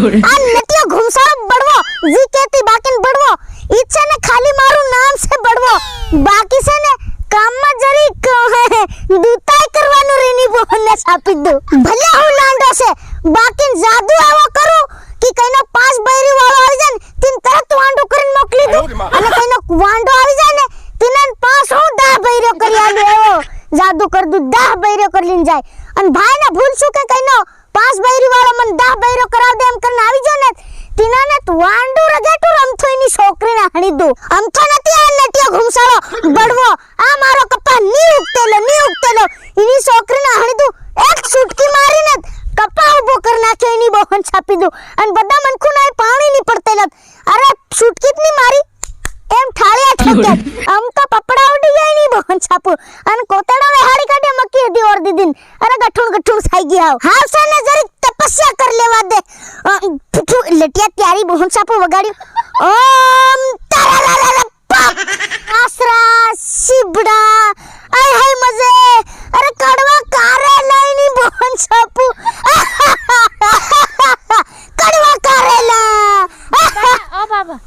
આ નટિયો ઘુમસાળો બડવો જી કેતી બાકીન બડવો ઈચ્છા ને ખાલી મારું નામ છે બડવો બાકી છે ને કામમાં જરી દૂતાઈ કરવાનું રેની બોને સાપી દો ભલે હું લાંડો છે બાકીન જાદુ આવો કરું કે કઈનો 5 બૈરી વાળો આવી જાય ને તીન તરત વાંડો કરીને મોકલી દઉં અને કઈનો વાંડો આવી જાય ને તીનન 5 હું 10 બૈરો કરી આલું એવો જાદુ કર દઉં 10 બૈરો કરી લઈને જાય અને ભાઈ ને ભૂલ શું કે કઈનો 5 બૈરી વાળો મને 10 બૈરો કરાવ દે એમ કરીને આવી જો ને તીનાને વાંડો રગેટુ રમથો એની છોકરીને હણી દઉં અમથો નથી આ નટિયો ઘુમસાળો બડવો આ મારો કપા ની ઉગતેલો એની છોકરીને હણી દઉં એક સુટકી મારીને કપા ઉભો કર નાખ્યો એની બોહન છાપી દઉં અને બધા મનખુ ના પાણી ની પડતેલ અરે સુટકી ની મારી એમ ઠાળિયા ઠોકે આમ તો પપડા ઉડી ગયા એની બોહન છાપુ અને કોતડા વેહાડી કાઢે મકી હતી ઓર દીદીન અરે ગઠુણ થઈ ગયા હાવ છે ને જરી તપસ્યા કર લેવા દે લટિયા ત્યારી બોહન છાપુ વગાડ્યું ઓમ તરાલાલા પપ આસરા શિબડા આય હાય મજે અરે કડવા કારે લઈની બોહન છાપુ કડવા કારેલા ઓ બાબા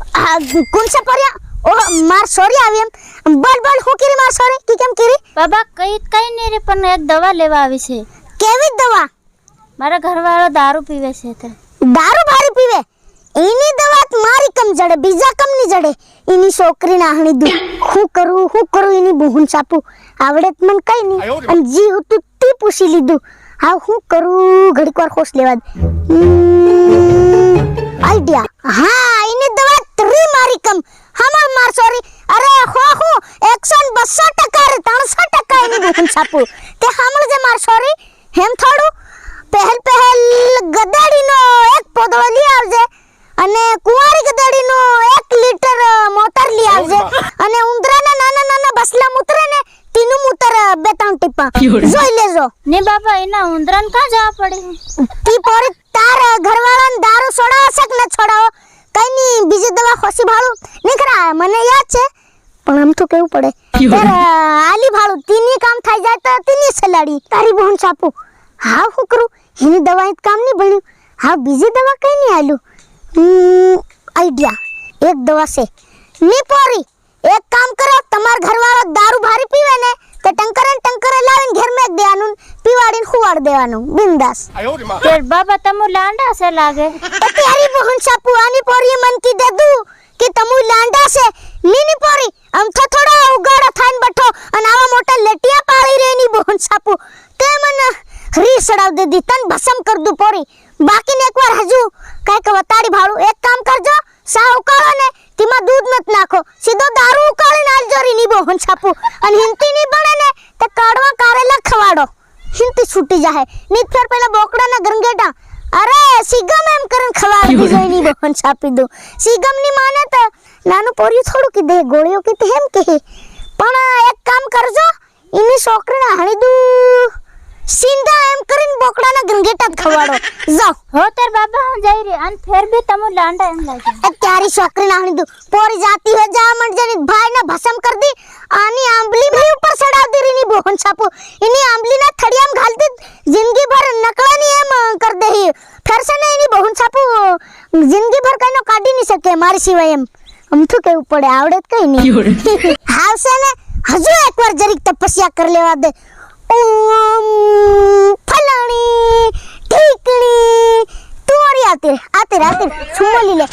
કોણ છે पर्या ओ मार सोरी આવી એમ બળ હું કરી માર સોરી કે કેમ કરી બાબા કઈ નહીં રે પણ એક દવા લેવા આવી છે કેવી દવા મારા ઘરવાળો દારૂ પીવે છે તે દારૂ ભારી પીવે એની દવા મારી કમ જડે બીજા કમ ની જડે એની છોકરી ના હણી દઉં હું કરું એની બહુન સાપુ આવડે મન કઈ નહીં અને જી હું તું તી પૂછી લીધું હા હું કરું ઘડીક વાર ખોસ લેવા દે આઈડિયા હા એની દવા ત્રી મારી કમ હમણ માર સોરી અરે હો 100-200% રે 300% એની બહુન સાપુ તે હમણ જે માર સોરી હેમ થોડું પહેલ ગદાડીનો એક પોદળો લઈ આવજે અને કુંવારી ગદાડીનો 1 લીટર મોટર લઈ આવજે અને ઉંદરાના નાના બસલા મૂતરે ને તીનું મૂતર 2-3 ટીપા જોઈ લેજો ને બાબા એના ઉંદરાન કા જવા પડે તી પોરી તાર ઘરવાળાને દારૂ છોડાવો છે કે ન છોડાવો કઈ ની બીજી દવા ખોસી ભાળું નીકળા મને યાદ છે પણ આમ તો કેવું પડે તાર આલી ભાળું તીની કામ થઈ જાય તો તીની સલાડી તારી બહન છાપુ હા હું કરું એની દવા કામ નહીં બન્યું હા બીજી દવા કઈ નહીં આલું આઈડિયા એક દવા છે ની પોરી એક કામ કરો તમાર ઘરવાળો દારૂ ભારી પીવે ને તે ટંકરે લાવીને ઘર મેં દેવાનું પીવાડીને ખુવાડ દેવાનું બિંદાસ તે બાબા તમુ લાંડા છે લાગે એ તારી બહન છાપુ આની પોરી મન કી દે દઉં કે તમુ લાંડા છે નીની પોરી આમ તો થોડા ઉગાડા થાઈને બેઠો અને આવા મોટા લેટિયા પાળી રેની બહન છાપુ તે મને રી સડાવ દે દી તન ભસમ કર દઉં પોરી બાકીને એકવાર હજુ કાઈક વતાડી ભાળું એક કામ કરજો સા ઉકાળો ને તેમાં દૂધ મત નાખો સીધો દારૂ ઉકાળીને આલજો રીની બહન છાપુ અને હિંતી ની બને ને તે કાડવા કારેલા ખવાડો હિંતી છૂટી જાહે નીત ફેર પેલા બોકડાના ગરંગેટા અરે સીગમ એમ કરીને ખવાડી દીજો એની બહન છાપી દો સીગમ ની માને તો નાનું પોરિયું થોડું કી દે ગોળીઓ કી તે એમ કે પણ એક કામ કરજો એની છોકરીને હાણી દઉં સિંધા એમ કરીને બોકડાના ગંગેટા ખવાડો જાઓ હો તાર બાબા હું જઈ રે અને ફેર બી તમુ લાંડા એમ લાગે અત્યારે છોકરી નાહણી દઉં પોરી જાતી હો જા મંડ જની ભાઈ ને ભસમ कर दी આની આંબલી ભી ઉપર ચડાવ દી રીની બોહન છાપુ એની આંબલી ના થડિયામ ઘાલ દી જિંદગી ભર નકળાની એમ कर दे ફેર સે ને એની બોહન છાપુ જિંદગી ભર કઈનો કાઢી નહીં શકે મારી સિવાય એમ અમથું કેવું પડે આવડે કઈ નહીં હાવ છે ને હજુ એકવાર જરીક તપસ્યા કર લેવા દે ઓમ ફલાણી ઠીકણી તુરી આતે સુમોલી લે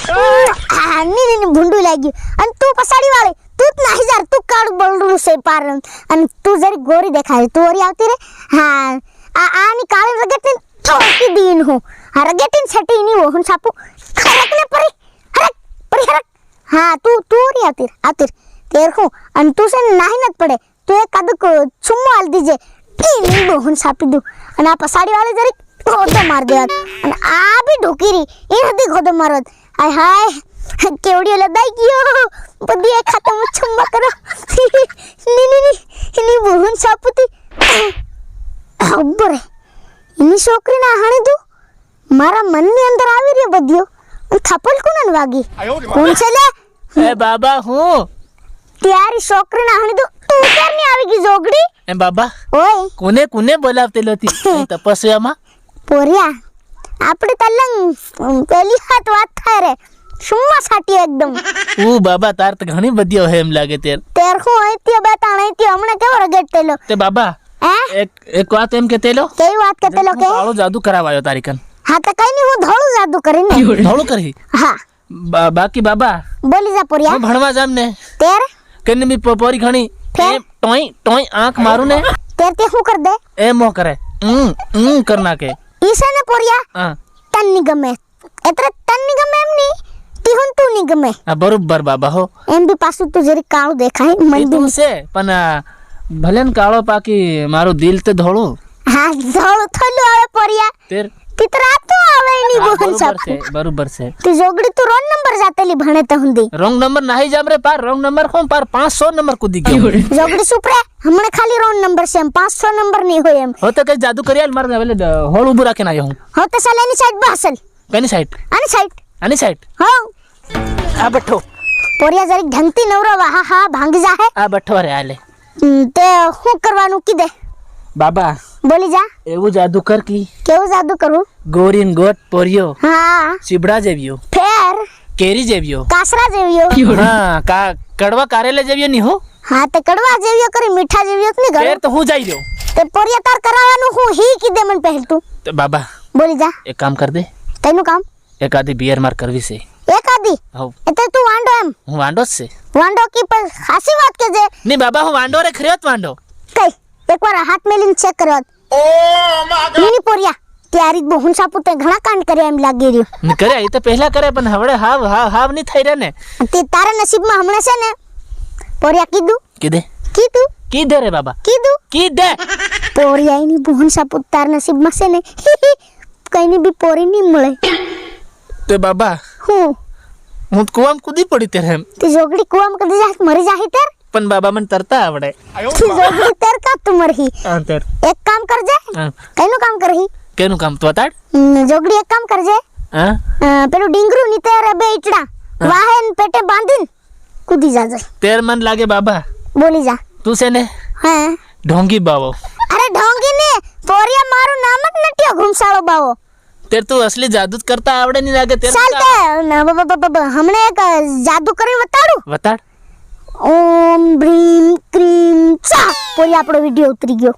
ની ભૂંડું લાગ્યું અને તું પસાડી વાળી તું જ નાહી જા તું કાળું બળડું છે પાર અને તું જરી ગોરી દેખાય તુરી આવતી રે હા આની કાળી રગેટીન થોકી દીન હું આ રગેટીન છટી ની ઓહન છાપુ ખરક ને પરી હરક હા તું તુરી આતી તેર હું અને તું છે નાહી નત પડે તું એક કાદક છુમ્મો આલ દીજે ની બહન છાપી દઉં અને આ પસાડી વાળી જરી ગોદો માર દેવાત અને આ બી ઢોકીરી એ હતી ગોદો મારત હાય હાય કેવડી લદાઈ ગયો બધી એક ખાતામાં છુમ્મા કરો ની બહન છાપતી અબ્બરે એની છોકરીને હાણી દઉં મારા મનની અંદર આવી રહ્યો બધ્યો થપ્પડ કોને વાગી કોણ છે લે એ બાબા હું ત્યારી છોકરીને હાણી દઉં તું ક્યારની આવી ગઈ જોગડી એ બાબા ઓય કોને બોલાવતેલો હતી તપસ્યામાં પોરિયા આપણી તલંગ પેલી હાથ વાત થાય રે સુમ્મા સાટી એકદમ ऊ बाबा तार तो घणी बदियो है एम लागे तेर તેર હું અહીંથી બે તાણ અહીંથી હમણે કેવો રગડતેલો ते बाबा હે एक વાત એમ કે તેલો કેવી વાત કરતેલો કે કાળો જાદુ કરાવાયો તારી કન હા તો કઈ નહીં હું ધોળું જાદુ કરીને ધોળું કરી હા બાકી બાબા બોલી જા પોરિયા હું ભણવા જામ ને તેર કને બી પોરી ઘણી ફેર? ટોઈ ટોઈ આંખ મારું ને તેર તે શું કર દે એ મો કરે કર નાખે ઈસે ને પોરિયા હા તન ની ગમે એટલે તન ની ગમે એમ ની તીહુન તું ની ગમે આ બરોબર બાબા હો એમ બી પાછું તું જરી કાળું દેખાય એ મન તું છે પણ ભલે ને કાળો પાકી મારું દિલ તે ધોળું હા ધોળું થોડું આવે પોરિયા તેર તિતરા તો આવે ની હા, બોહન સાપ બરોબર છે તું જોગડી તું રોંગ નંબર જાતેલી ભણે તો હુંદી રોંગ નંબર નહીં જામ રે પાર રોંગ નંબર કોણ પાર 500 નંબર કૂદી ગયો જોગડી સુપરે હમણે ખાલી રોંગ નંબર છે એમ 500 નંબર નહીં હોય એમ હો તો કઈ જાદુ કરી આલ મારે વેલે હોળ ઉભું રાખીને આવ્યો હું હો તો સાલેની સાઈડ બહાસલ કની સાઈડ આની સાઈડ હો હો આ બઠ્ઠો પોરિયા જરી ઢંગતી નવરો વાહ હા ભાંગી જાહે આ બઠ્ઠો રે આલે તે શું કરવાનું કીધે બાબા બોલી જા એવું જાદુ કર કી કેવું જાદુ કરું ગોરીન ગોટ પોરિયો હા ચીબડા જેવ્યો ફેર કેરી જેવ્યો કાસરા જેવ્યો હા કડવા કારેલા જેવ્યો ની હો હા તે કડવા જેવ્યો કરી મીઠા જેવ્યો જ નહીં ફેર ગયો તો હું જઈ રહ્યો તે પોરિયા તાર કરાવવાનું હું હી કીધે મને પહેલ તું તો બાબા બોલી જા એક કામ કર દે તૈનું કામ એક આધી બિયર માર કરવી છે એકાદી હો એટલે તું વાંડો એમ હું વાંડો જ છે વાંડો કી પર ખાસી વાત કે જે ની બાબા હું વાંડો રે ખર્યો જ વાંડો કઈ એકવાર હાથ મેલીને ચેક કરો નીની પોરિયા ત્યારી બહુન સાપુ તે ઘણા કાંડ કર્યા એમ લાગી રહ્યું ની કરે એ તો પહેલા કરે પણ હવે હાવ નહીં થઈ રહ્યા ને તે તારા નસીબમાં હમણાં છે ને પોરિયા કીધે કીધું કીધે રે બાબા કીધું કીધે પોરિયા એની બહુન સાપુ તાર નસીબમાં છે ને કઈની બી પોરી નહીં મળે તે બાબા હું કુવામ કૂદી પડી ત્યારે એમ તે જોગડી કુવામ કદી જાત મરી જાહી તેર પણ બાબા મને તરતા આવડે તું જોગડી તેર કા તું મરહી અંતર એક કામ કરજે કઈનું કામ કરહી કેનું કામ તો તાડ જોગડી એક કામ કરજે હા પેલું ડીંગરું ની તેર બે ઈટડા વાહેન પેટે બાંધીન કૂદી જાજે તેર મન લાગે બાબા બોલી જા તું છે ને હા ઢોંગી બાવો અરે ઢોંગી ને પોરિયા મારું નામ જ નટ્યો ઘુમસાળો બાવો તેર તું અસલી જાદુ જ કરતા આવડે નહીં લાગે તેર ચાલતે હમણે એક જાદુ કરી બતાડું બતાડ ઓમ ભ્રીમ ક્રીમ ચા પોરી આપણો વિડિયો ઉતરી ગયો